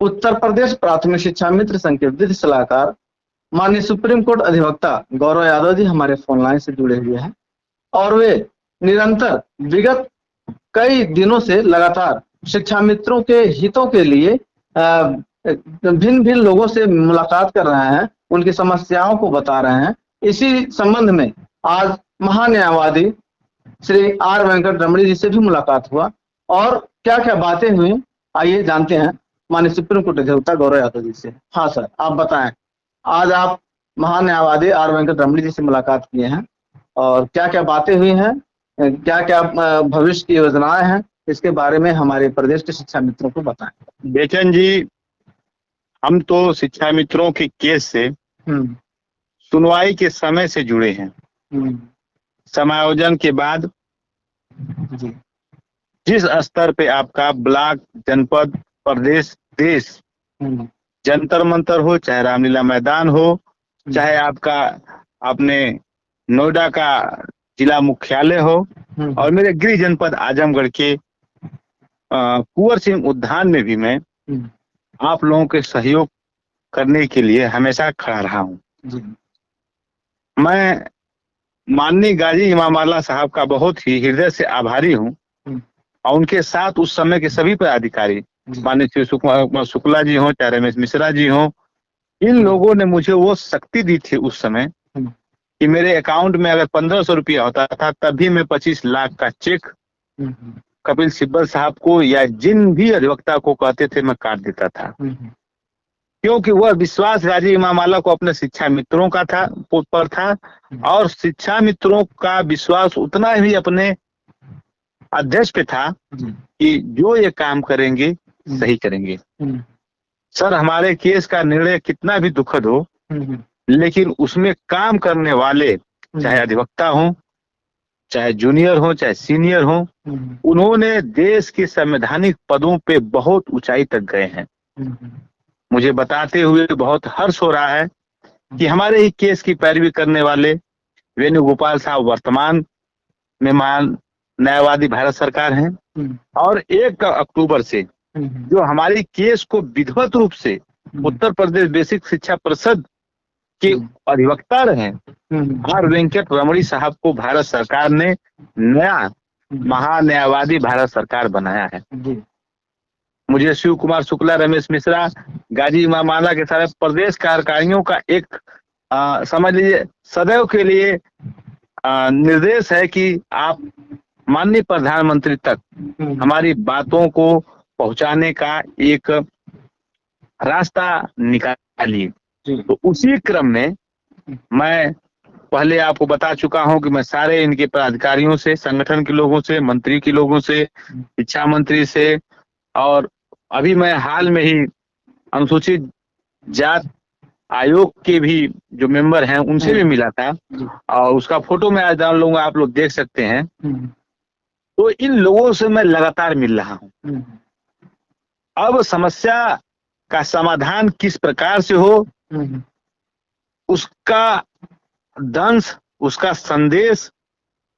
उत्तर प्रदेश प्राथमिक शिक्षा मित्र संघ के विधि सलाहकार माननीय सुप्रीम कोर्ट अधिवक्ता गौरव यादव जी हमारे फोन लाइन से जुड़े हुए हैं और वे निरंतर विगत कई दिनों से लगातार शिक्षा मित्रों के हितों के लिए भिन्न भिन्न लोगों से मुलाकात कर रहे हैं, उनकी समस्याओं को बता रहे हैं। इसी संबंध में आज महान्यायवादी श्री आर वेंकट रमणी जी से भी मुलाकात हुआ और क्या क्या बातें हुई आइए जानते हैं माननीय सुप्रीम कोर्ट अधिवक्ता गौरव यादव जी से। हाँ सर, आप बताएं, आज आप महान्यायवादी आर वेंकट रमणी जी से मुलाकात किए हैं और क्या क्या बातें हुई हैं, क्या क्या भविष्य की योजनाएं हैं, इसके बारे में हमारे प्रदेश के शिक्षा मित्रों को बताएं। बेचन जी, हम तो शिक्षा मित्रों के केस से सुनवाई के समय से जुड़े हैं। समायोजन के बाद जिस स्तर पे आपका ब्लॉक, जनपद, प्रदेश, देश, जंतर मंतर हो, चाहे रामलीला मैदान हो, चाहे आपका अपने नोएडा का जिला मुख्यालय हो और मेरे गृह जनपद आजमगढ़ के कुंवर सिंह उद्यान में भी मैं आप लोगों के सहयोग करने के लिए हमेशा खड़ा रहा हूं। मैं माननीय गाजी इमाम आला साहब का बहुत ही हृदय से आभारी हूं और उनके साथ उस समय के सभी पदाधिकारी, माननीय श्री शुक्ला जी हों, चाहे रमेश मिश्रा जी हों, इन लोगों ने मुझे वो शक्ति दी थी उस समय कि मेरे अकाउंट में अगर 1500 रुपया होता था तभी मैं 25 लाख का चेक कपिल सिब्बल साहब को या जिन भी अधिवक्ता को कहते थे मैं काट देता था, क्योंकि वह विश्वास गाजी इमाम आला को अपने शिक्षा मित्रों का था पर था और शिक्षा मित्रों का विश्वास उतना ही अपने अध्यक्ष पे था कि जो ये काम करेंगे सही करेंगे। सर, हमारे केस का निर्णय कितना भी दुखद हो लेकिन उसमें काम करने वाले, चाहे अधिवक्ता हो, चाहे जूनियर हो, चाहे सीनियर हो, उन्होंने देश के संवैधानिक पदों पे बहुत ऊंचाई तक गए हैं। मुझे बताते हुए बहुत हर्ष हो रहा है कि हमारे ही केस की पैरवी करने वाले वेणुगोपाल साहब वर्तमान में न्यायवादी भारत सरकार हैं और 1 अक्टूबर से जो हमारी केस को विधिवत रूप से उत्तर प्रदेश बेसिक शिक्षा परिषद के अधिवक्ता रहे आर वेंकट रमणी साहब को भारत सरकार ने नया महान्यायवादी भारत सरकार बनाया है। मुझे शिव कुमार शुक्ला, रमेश मिश्रा, गाजी इमाम आला के सारे प्रदेश कार्यकारियों का एक समझ लीजिए सदैव के लिए निर्देश है कि आप माननीय प्रधानमंत्री तक हमारी बातों को पहुंचाने का एक रास्ता निकालिए। तो उसी क्रम में मैं पहले आपको बता चुका हूं कि मैं सारे इनके पदाधिकारियों से, संगठन के लोगों से, मंत्री के लोगों से, शिक्षा मंत्री से और अभी मैं हाल में ही अनुसूचित जात आयोग के भी जो मेंबर हैं उनसे भी मिला था और उसका फोटो मैं आज डाल लूंगा, आप लोग देख सकते हैं। तो इन लोगों से मैं लगातार मिल रहा हूं। अब समस्या का समाधान किस प्रकार से हो उसका दंश, उसका संदेश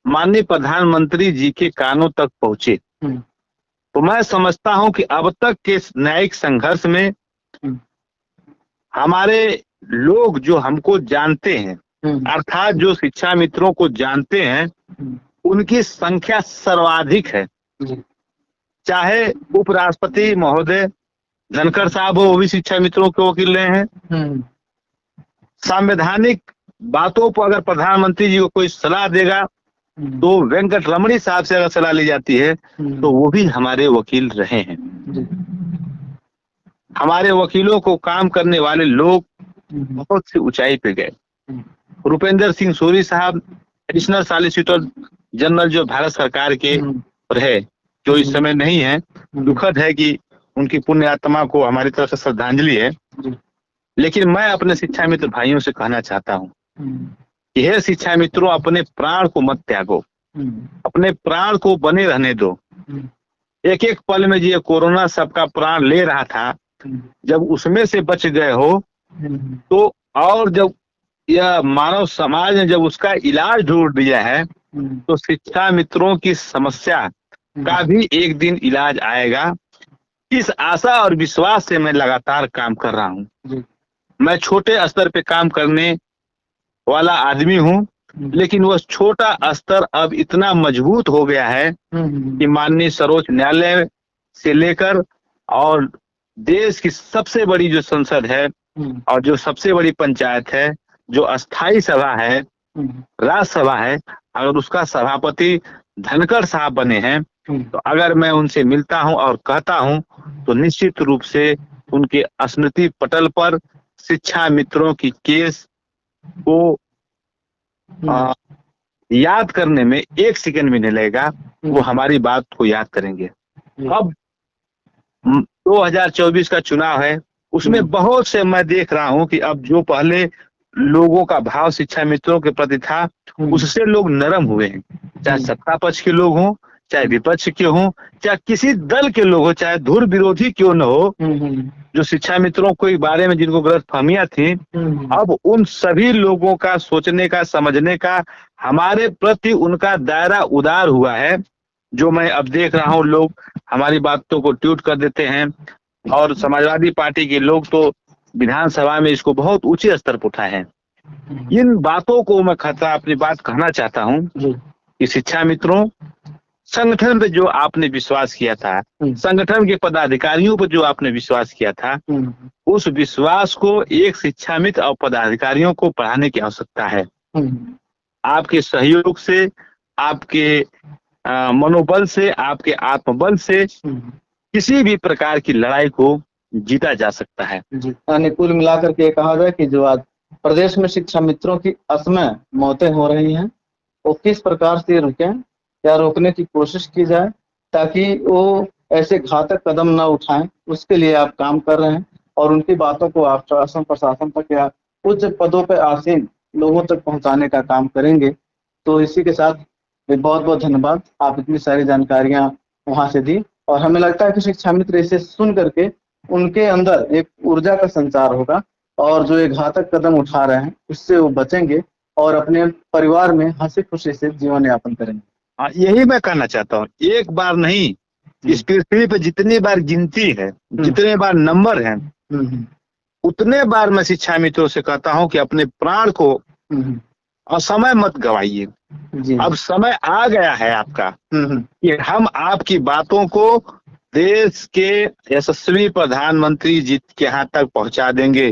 माननीय प्रधानमंत्री जी के कानों तक पहुंचे। तो मैं समझता हूं कि अब तक के न्यायिक संघर्ष में हमारे लोग जो हमको जानते हैं, अर्थात जो शिक्षा मित्रों को जानते हैं, उनकी संख्या सर्वाधिक है। चाहे उपराष्ट्रपति महोदय धनखड़ साहब हो, वो भी शिक्षा मित्रों के वकील रहे हैं। संवैधानिक बातों पर अगर प्रधानमंत्री जी को कोई सलाह देगा तो वेंकट रमणी साहब से अगर सलाह ली जाती है तो वो भी हमारे वकील रहे हैं। हमारे वकीलों को काम करने वाले लोग बहुत सी ऊंचाई पे गए। रुपेंद्र सिंह सूरी साहब एडिशनल सॉलिसिटर जनरल जो भारत सरकार के रहे, जो इस समय नहीं है, दुखद है कि उनकी पुण्य आत्मा को हमारी तरफ से श्रद्धांजलि है। लेकिन मैं अपने शिक्षा मित्र भाइयों से कहना चाहता हूं कि हे शिक्षा मित्रों, अपने प्राण को मत त्यागो, अपने प्राण को बने रहने दो। एक एक पल में ये कोरोना सबका प्राण ले रहा था, जब उसमें से बच गए हो तो और जब यह मानव समाज ने जब उसका इलाज ढूंढ दिया है तो शिक्षा मित्रों की समस्या का भी एक दिन इलाज आएगा। इस आशा और विश्वास से मैं लगातार काम कर रहा हूँ। जी। मैं छोटे स्तर पे काम करने वाला आदमी हूँ, लेकिन वह छोटा स्तर अब इतना मजबूत हो गया है कि माननीय सर्वोच्च न्यायालय से लेकर और देश की सबसे बड़ी जो संसद है और जो सबसे बड़ी पंचायत है, जो अस्थाई सभा है, राज्यसभा है, अगर उसका सभापति धनखड़ साहब बने हैं, तो अगर मैं उनसे मिलता हूं और कहता हूं तो निश्चित रूप से उनके स्मृति पटल पर शिक्षा मित्रों की केस को याद करने में 1 सेकंड भी नहीं लगेगा, वो हमारी बात को याद करेंगे। अब 2024 का चुनाव है, उसमें बहुत से मैं देख रहा हूं कि अब जो पहले लोगों का भाव शिक्षा मित्रों के प्रति था, उससे लोग नरम हुए हैं। चाहे सत्ता पक्ष के लोग हों, चाहे विपक्ष के हों, चाहे किसी दल के लोग हो, चाहे धुर विरोधी क्यों न हो, जो शिक्षा मित्रों के बारे में जिनको गलतफहमियां थी, अब उन सभी लोगों का सोचने का, समझने का, हमारे प्रति उनका दायरा उदार हुआ है। जो मैं अब देख रहा हूं, लोग हमारी बातों को ट्वीट कर देते हैं और समाजवादी पार्टी के लोग तो विधानसभा में इसको बहुत ऊंचे स्तर पर उठाए हैं। इन बातों को मैं अपनी बात कहना चाहता हूं कि शिक्षा मित्रों, संगठन पे जो आपने विश्वास किया था, संगठन के पदाधिकारियों पर जो आपने विश्वास किया था, उस विश्वास को एक शिक्षा मित्र और पदाधिकारियों को बढ़ाने की आवश्यकता है। आपके सहयोग से, आपके मनोबल से, आपके आत्मबल से किसी भी प्रकार की लड़ाई को जीता जा सकता है। यानी कुल मिलाकर के कहा जाए कि जो आज प्रदेश में शिक्षा मित्रों की असमय मौतें हो रही हैं, वो किस प्रकार से रुकें या रोकने की कोशिश की जाए ताकि वो ऐसे घातक कदम न उठाएं, उसके लिए आप काम कर रहे हैं और उनकी बातों को आप शासन प्रशासन तक या उच्च पदों पर आसीन लोगों तक पहुंचाने का काम करेंगे। तो इसी के साथ बहुत बहुत धन्यवाद, आप इतनी सारी जानकारियां वहां से दी और हमें लगता है कि शिक्षा मित्र इसे सुन करके उनके अंदर एक ऊर्जा का संचार होगा और जो एक घातक कदम उठा रहे हैं उससे वो बचेंगे और अपने परिवार में हंसी खुशी से जीवन यापन करेंगे। यही मैं कहना चाहता हूँ। एक बार नहीं, इस पृथ्वी पे जितनी बार गिनती है, जितने बार नंबर हैं, उतने बार मैं शिक्षा मित्रों से कहता हूँ कि अपने प्राण को असमय मत गवाइए। अब समय आ गया है आपका कि हम आपकी बातों को देश के यशस्वी प्रधानमंत्री जी के यहाँ तक पहुंचा देंगे।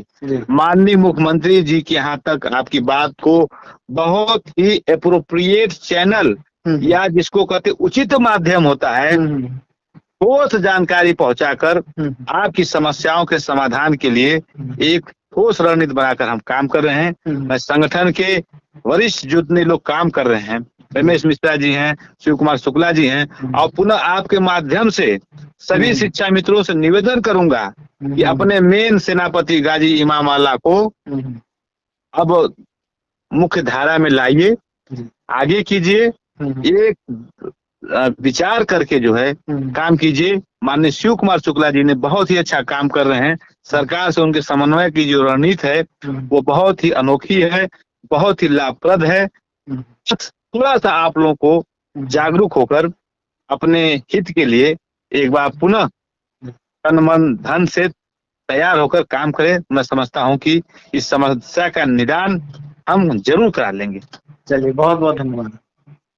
माननीय मुख्यमंत्री जी के यहाँ तक आपकी बात को बहुत ही एप्रोप्रिएट चैनल या जिसको कहते उचित माध्यम होता है, ठोस जानकारी पहुंचाकर आपकी समस्याओं के समाधान के लिए एक ठोस रणनीति बनाकर हम काम कर रहे हैं। मैं संगठन के वरिष्ठ जितने लोग काम कर रहे हैं, रमेश मिश्रा जी हैं, शिव कुमार शुक्ला जी हैं, और पुनः आपके माध्यम से सभी शिक्षा मित्रों से निवेदन करूंगा कि अपने मेन सेनापति गाजी इमाम आला को अब मुख्य धारा में लाइए, आगे कीजिए, एक विचार करके जो है काम कीजिए। माननीय शिव कुमार शुक्ला जी ने बहुत ही अच्छा काम कर रहे हैं। सरकार से उनके समन्वय की जो रणनीति है वो बहुत ही अनोखी है, बहुत ही लाभप्रद है। थोड़ा सा आप लोगों को जागरूक होकर अपने हित के लिए एक बार पुनः तन मन धन से तैयार होकर काम करें। मैं समझता हूं कि इस समस्या का निदान हम जरूर करा लेंगे। चलिए, बहुत बहुत धन्यवाद।